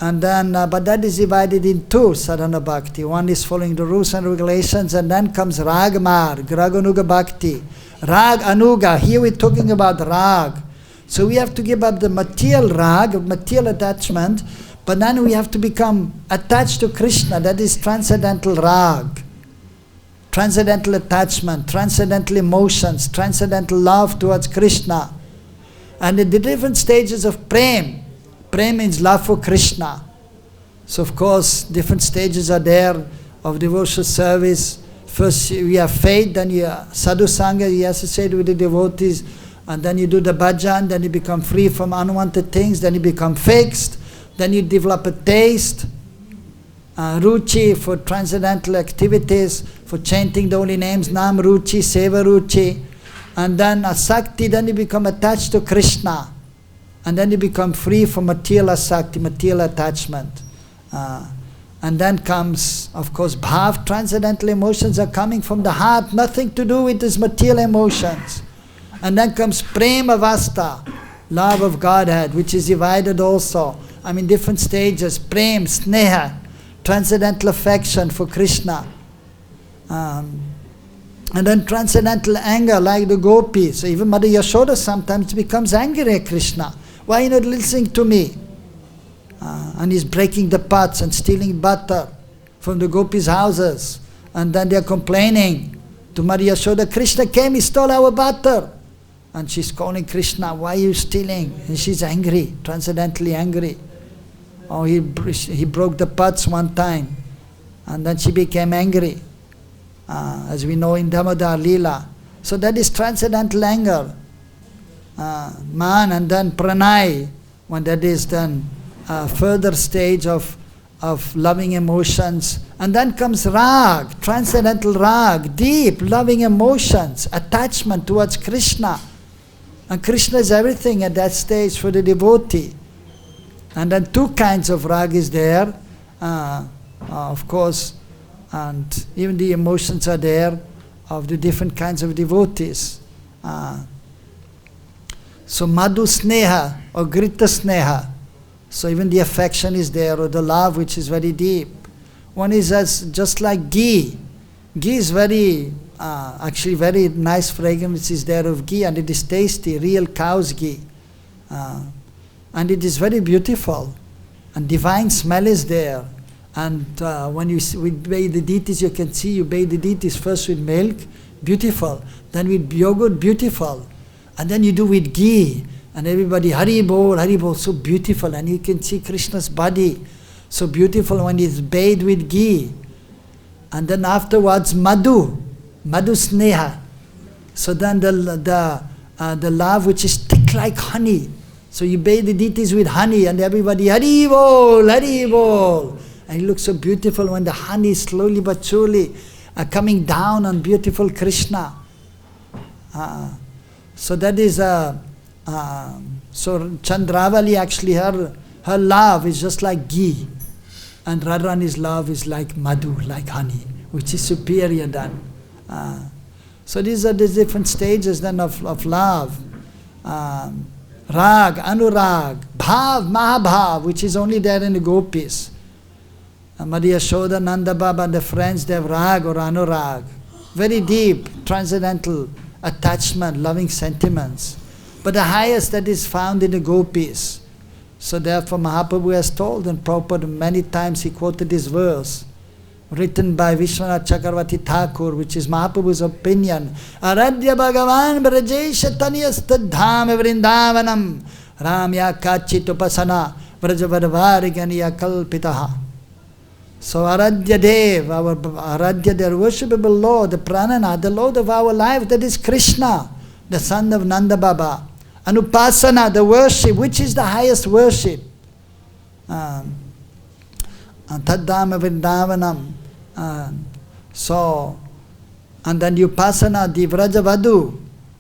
Speaker 1: And then, but that is divided in 2, sadhana bhakti. One is following the rules and regulations, and then comes ragmar, graganuga bhakti. Rag, anuga. Here we're talking about rag. So we have to give up the material rag, material attachment, but then we have to become attached to Krishna. That is transcendental rag. Transcendental attachment, transcendental emotions, transcendental love towards Krishna. And in the different stages of prem, prem means love for Krishna. So of course, different stages are there of devotional service. First we have faith, then you have sadhu sangha, you associate with the devotees, and then you do the bhajan, then you become free from unwanted things, then you become fixed, then you develop a taste, ruchi for transcendental activities, for chanting the holy names, nam ruchi, seva ruchi, and then asakti, then you become attached to Krishna, and then you become free from material asakti, material attachment. And then comes, of course, bhav, transcendental emotions are coming from the heart, nothing to do with these material emotions. And then comes prema vasta, love of Godhead, which is divided also. I mean, different stages, prem, sneha, transcendental affection for Krishna. And then transcendental anger, like the gopis. So even Mother Yashoda sometimes becomes angry at Krishna. Why are you not listening to me? And he's breaking the pots and stealing butter from the gopis' houses. And then they're complaining to Mother Yashoda, Krishna came, he stole our butter. And she's calling Krishna, why are you stealing? And she's angry, transcendently angry. Oh, he broke the pots one time. And then she became angry. As we know in Damodar Leela. So that is transcendental anger. Man, and then pranay, when that is then further stage of loving emotions. And then comes rag, transcendental rag, deep loving emotions, attachment towards Krishna. And Krishna is everything at that stage for the devotee. And then two kinds of rag is there, of course, and even the emotions are there of the different kinds of devotees. So madhu sneha or grita sneha. So even the affection is there, or the love which is very deep. One is just like ghee. Ghee is very, actually very nice fragrance is there of ghee, and it is tasty, real cow's ghee. And it is very beautiful. And divine smell is there. And when you bathe the deities, you can see you bathe the deities first with milk, beautiful. Then with yogurt, beautiful. And then you do with ghee. And everybody, Hari Bol, so beautiful. And you can see Krishna's body, so beautiful when he's bathed with ghee. And then afterwards, madhu sneha. So then the love which is thick like honey. So you bathe the deities with honey, and everybody, Hari Bol, Hari Bol. And it looks so beautiful when the honey slowly but surely coming down on beautiful Krishna. So that is so Chandravali actually, her love is just like ghee, and Radharani's love is like madhu, like honey, which is superior than. So these are the different stages then of love. Rag, anurag, bhav, mahabhav, which is only there in the gopis. Mother Yashoda, Nanda Baba and the friends, they have rag or anurag. Very deep, transcendental attachment, loving sentiments. But the highest that is found in the gopis. So therefore Mahaprabhu has told, and Prabhupada many times he quoted this verse, written by Vishwanath Chakravarti Thakur, which is Mahaprabhu's opinion. Aradhya Bhagavan Brajesha Tanyastadham Vrindavanam Ramya Kachit Upasana Vrajavadvariganya Kalpitaha. So Aradhya Dev, our Aradhya, the worshipable Lord, the Pranana, the Lord of our life, that is Krishna, the son of Nanda Baba. Anupasana, the worship, which is the highest worship. Taddhama Vrindavanam. So, and then Upasana, the Vrajavadu,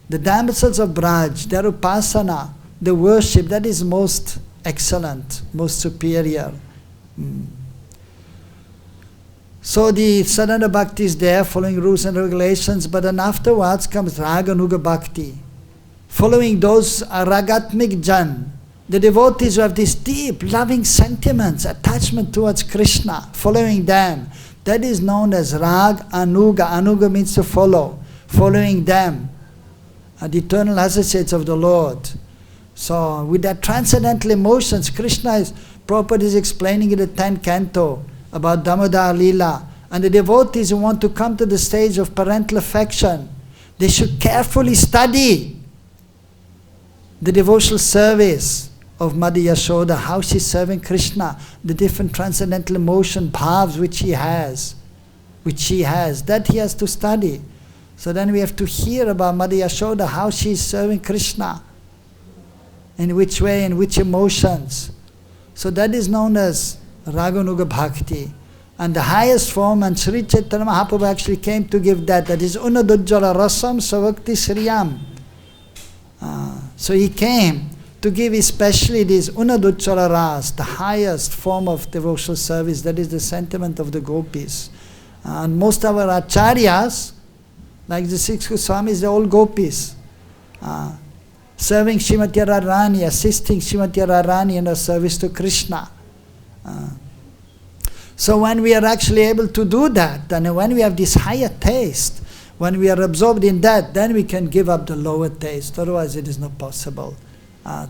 Speaker 1: the damsels of Braj, their Upasana, the worship, that is most excellent, most superior. So the Sadhana Bhakti is there, following rules and regulations, but then afterwards comes Raga Nuga Bhakti. Following those Ragatmik Jan, the devotees who have these deep, loving sentiments, attachment towards Krishna, following them, that is known as Rag Anuga. Anuga means to follow, following them. the eternal associates of the Lord. So with that transcendental emotions, Prabhupada is explaining in the 10th canto about Damodar Leela. And the devotees who want to come to the stage of parental affection, they should carefully study the devotional service of Mother Yashoda, how she's serving Krishna, the different transcendental emotion, bhavs which she has, that he has to study. So then we have to hear about Mother Yashoda, how she is serving Krishna, in which way, in which emotions. So that is known as Raganuga Bhakti. And the highest form, and Sri Chaitanya Mahaprabhu actually came to give that is Unadujjala Rasam Savakti Sriyam. So he came to give especially this Unadujjala Ras, the highest form of devotional service, that is the sentiment of the gopis. And most of our acharyas, like the 6 Goswamis, they're all gopis. Serving Srimati Radharani, assisting Srimati Radharani in her service to Krishna. So when we are actually able to do that, and when we have this higher taste, when we are absorbed in that, then we can give up the lower taste. Otherwise it is not possible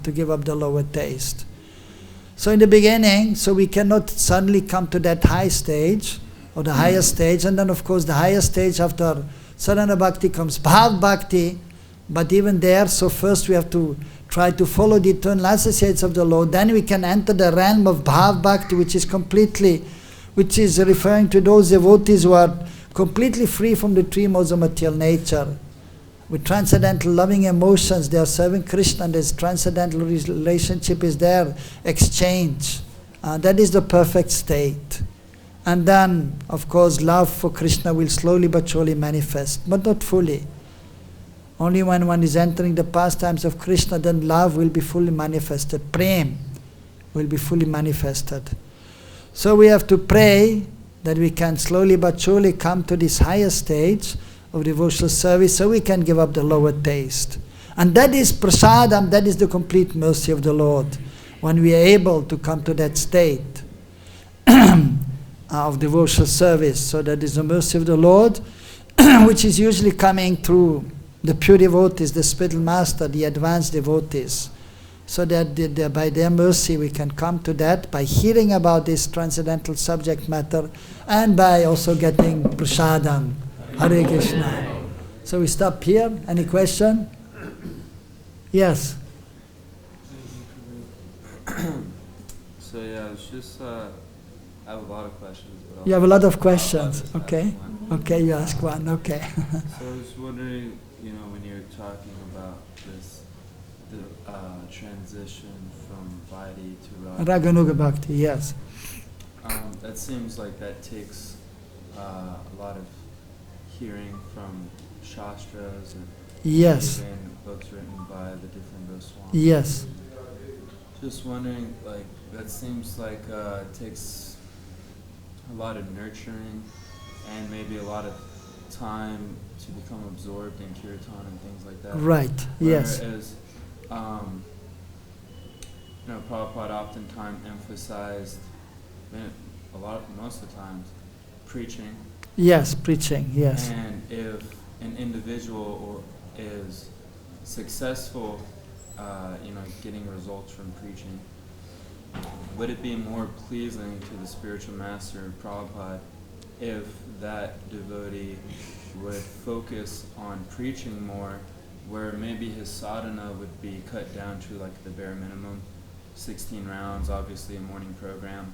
Speaker 1: to give up the lower taste. So in the beginning, so we cannot suddenly come to that high stage, or the higher stage, and then of course the higher stage after Sadhana Bhakti comes Bhav Bhakti, but even there, so first we have to try to follow the eternal associates of the Lord, then we can enter the realm of Bhav Bhakti, which is referring to those devotees who are completely free from the three modes of material nature. With transcendental loving emotions, they are serving Krishna, and this transcendental relationship is there, exchange. That is the perfect state. And then, of course, love for Krishna will slowly but surely manifest, but not fully. Only when one is entering the pastimes of Krishna, then love will be fully manifested. Prem will be fully manifested. So we have to pray that we can slowly but surely come to this higher stage of devotional service, so we can give up the lower taste. And that is prasadam, that is the complete mercy of the Lord, when we are able to come to that state of devotional service. So that is the mercy of the Lord, which is usually coming through the pure devotees, the spiritual master, the advanced devotees. So that by their mercy we can come to that by hearing about this transcendental subject matter, and by also getting prasadam. Hare Krishna. So we stop here. Any question? Yes.
Speaker 2: So yeah, it's just I have a lot of questions.
Speaker 1: You have a lot of questions. Okay. Okay, you ask one. Okay.
Speaker 2: So I was wondering, when you're talking about this, the transition from Vaidhi to
Speaker 1: Raganuga Bhakti, yes.
Speaker 2: That seems like that takes a lot of hearing from Shastras or
Speaker 1: yes.
Speaker 2: even books written by the different Goswamis.
Speaker 1: Yes.
Speaker 2: Just wondering, that seems like it takes a lot of nurturing and maybe a lot of time to become absorbed in kirtan and things like that.
Speaker 1: Right, yes.
Speaker 2: Whereas, Prabhupada oftentimes emphasized, most of the times, preaching.
Speaker 1: Yes, preaching, yes.
Speaker 2: And if an individual is successful, getting results from preaching, would it be more pleasing to the spiritual master, Prabhupada, if that devotee would focus on preaching more, where maybe his sadhana would be cut down to the bare minimum, 16 rounds, obviously a morning program,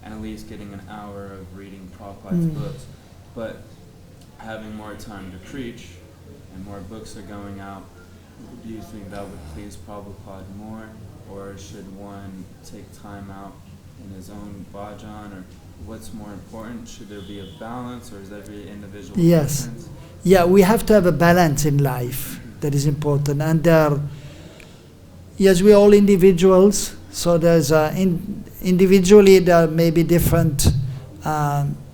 Speaker 2: and at least getting an hour of reading Prabhupada's books, but having more time to preach and more books are going out? Do you think that would please Prabhupada more, or should one take time out in his own bhajan, or what's more important? Should there be a balance, or is every individual different?
Speaker 1: Yeah, we have to have a balance in life. That is important. And yes, we're all individuals, so there's individually there may be different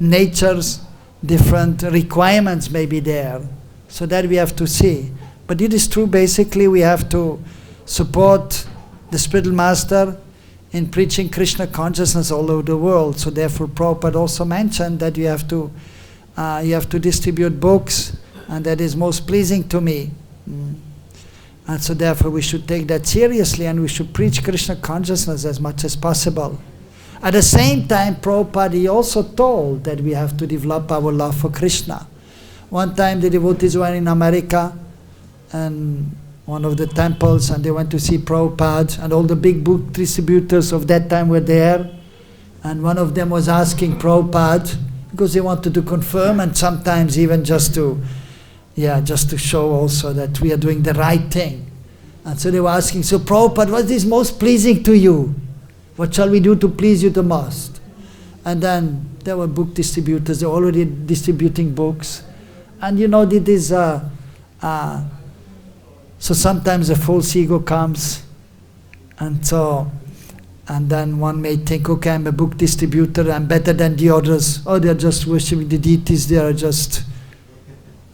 Speaker 1: natures, different requirements may be there, so that we have to see. But it is true, basically we have to support the spiritual master in preaching Krishna consciousness all over the world. So therefore Prabhupada also mentioned that you have to distribute books, and that is most pleasing to me. And so therefore we should take that seriously, and we should preach Krishna consciousness as much as possible. At the same time, Prabhupada, he also told that we have to develop our love for Krishna. One time the devotees were in America, and one of the temples, and they went to see Prabhupada, and all the big book distributors of that time were there, and one of them was asking Prabhupada, because they wanted to confirm, and sometimes even just to show also that we are doing the right thing. And so they were asking, so Prabhupada, what is most pleasing to you? What shall we do to please you the most? And then there were book distributors, they were already distributing books. And it is, so sometimes a false ego comes, and then one may think, okay, I'm a book distributor, I'm better than the others. Oh, they're just worshipping the deities, they are just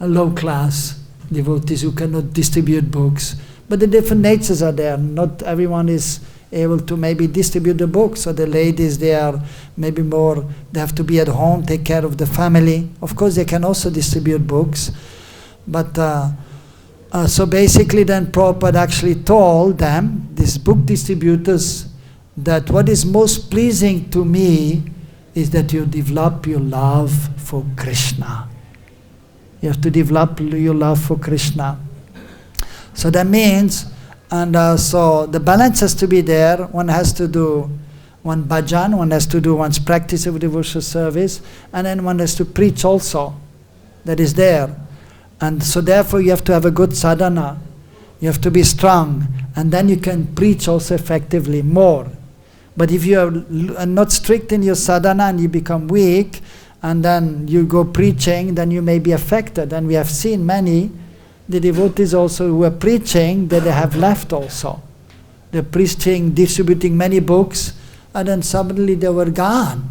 Speaker 1: a low class devotees who cannot distribute books. But the different natures are there. Not everyone is able to maybe distribute the books. So the ladies, they are maybe more, they have to be at home, take care of the family. Of course, they can also distribute books. But so basically then Prabhupada actually told them, these book distributors, that what is most pleasing to me is that you develop your love for Krishna. You have to develop your love for Krishna. So that means, and so the balance has to be there. One has to do one bhajan, one has to do one's practice of devotional service, and then one has to preach also. That is there. And so therefore you have to have a good sadhana. You have to be strong, and then you can preach also effectively more. But if you are not strict in your sadhana and you become weak, and then you go preaching, then you may be affected. And we have seen many, the devotees also who are preaching, that they have left also. They're preaching, distributing many books, and then suddenly they were gone.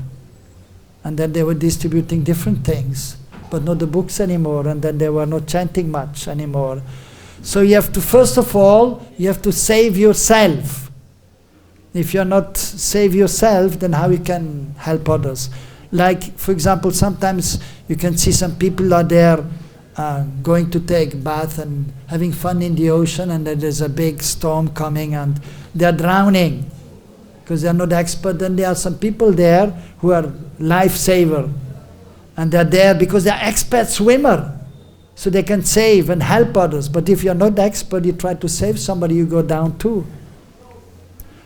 Speaker 1: And then they were distributing different things, but not the books anymore, and then they were not chanting much anymore. So you have to, first of all, you have to save yourself. If you're not save yourself, then how you can help others? Like, for example, sometimes you can see some people are there going to take bath and having fun in the ocean, and then there's a big storm coming and they're drowning because they're not expert. Then there are some people there who are lifesaver, and they're there because they're expert swimmer, so they can save and help others. But if you're not expert, you try to save somebody, you go down too.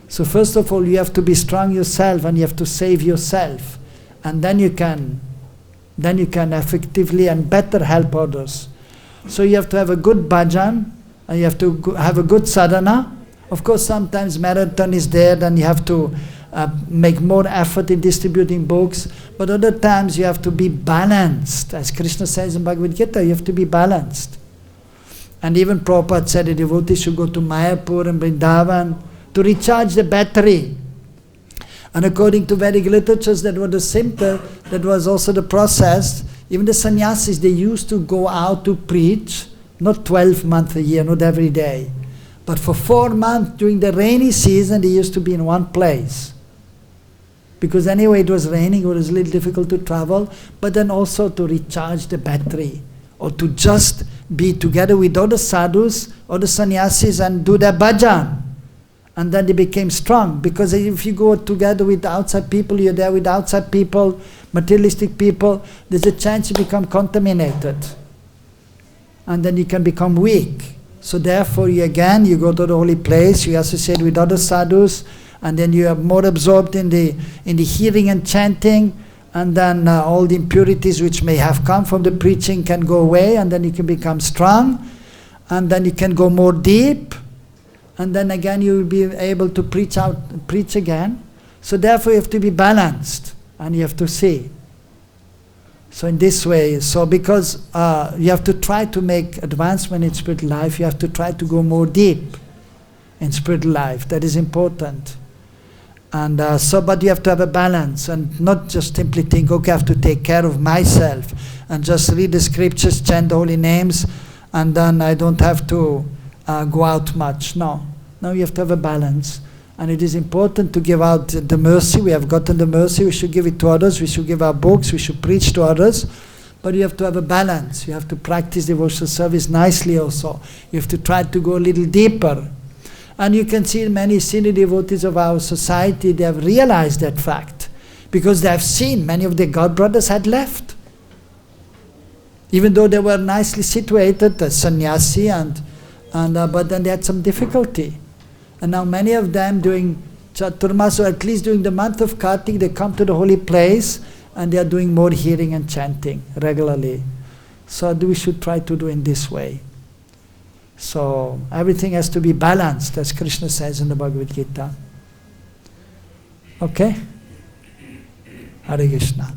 Speaker 1: So first of all, you have to be strong yourself, and you have to save yourself. And then you can effectively and better help others. So you have to have a good bhajan, and you have to have a good sadhana. Of course, sometimes marathon is there, then you have to make more effort in distributing books. But other times you have to be balanced. As Krishna says in Bhagavad-Gita, you have to be balanced. And even Prabhupada said the devotees should go to Mayapur and Vrindavan to recharge the battery. And according to Vedic literatures, that was the simple, that was also the process. Even the sannyasis, they used to go out to preach, not 12 months a year, not every day. But for 4 months during the rainy season, they used to be in one place. Because anyway it was raining, it was a little difficult to travel, but then also to recharge the battery, or to just be together with other sadhus or the sannyasis and do their bhajan. And then they became strong, because if you go together with outside people, you're there with outside people, materialistic people, there's a chance you become contaminated. And then you can become weak. So therefore you go to the holy place, you associate with other sadhus, and then you are more absorbed in the hearing and chanting, and then all the impurities which may have come from the preaching can go away, and then you can become strong, and then you can go more deep. And then again you will be able to preach again. So therefore you have to be balanced, and you have to see. So in this way, so because you have to try to make advancement in spiritual life, you have to try to go more deep in spiritual life. That is important. And but you have to have a balance, and not just simply think, okay, I have to take care of myself, and just read the scriptures, chant the holy names, and then I don't have to go out much. No, you have to have a balance. And it is important to give out the mercy. We have gotten the mercy, we should give it to others, we should give our books, we should preach to others. But you have to have a balance. You have to practice devotional service nicely also. You have to try to go a little deeper. And you can see many senior devotees of our society, they have realized that fact. Because they have seen many of their god brothers had left. Even though they were nicely situated as sannyasi, but then they had some difficulty. And now many of them doing Chaturmas, or at least during the month of Kartik, they come to the holy place and they are doing more hearing and chanting regularly. So we should try to do in this way. So everything has to be balanced, as Krishna says in the Bhagavad-Gita. Okay? Hare Krishna.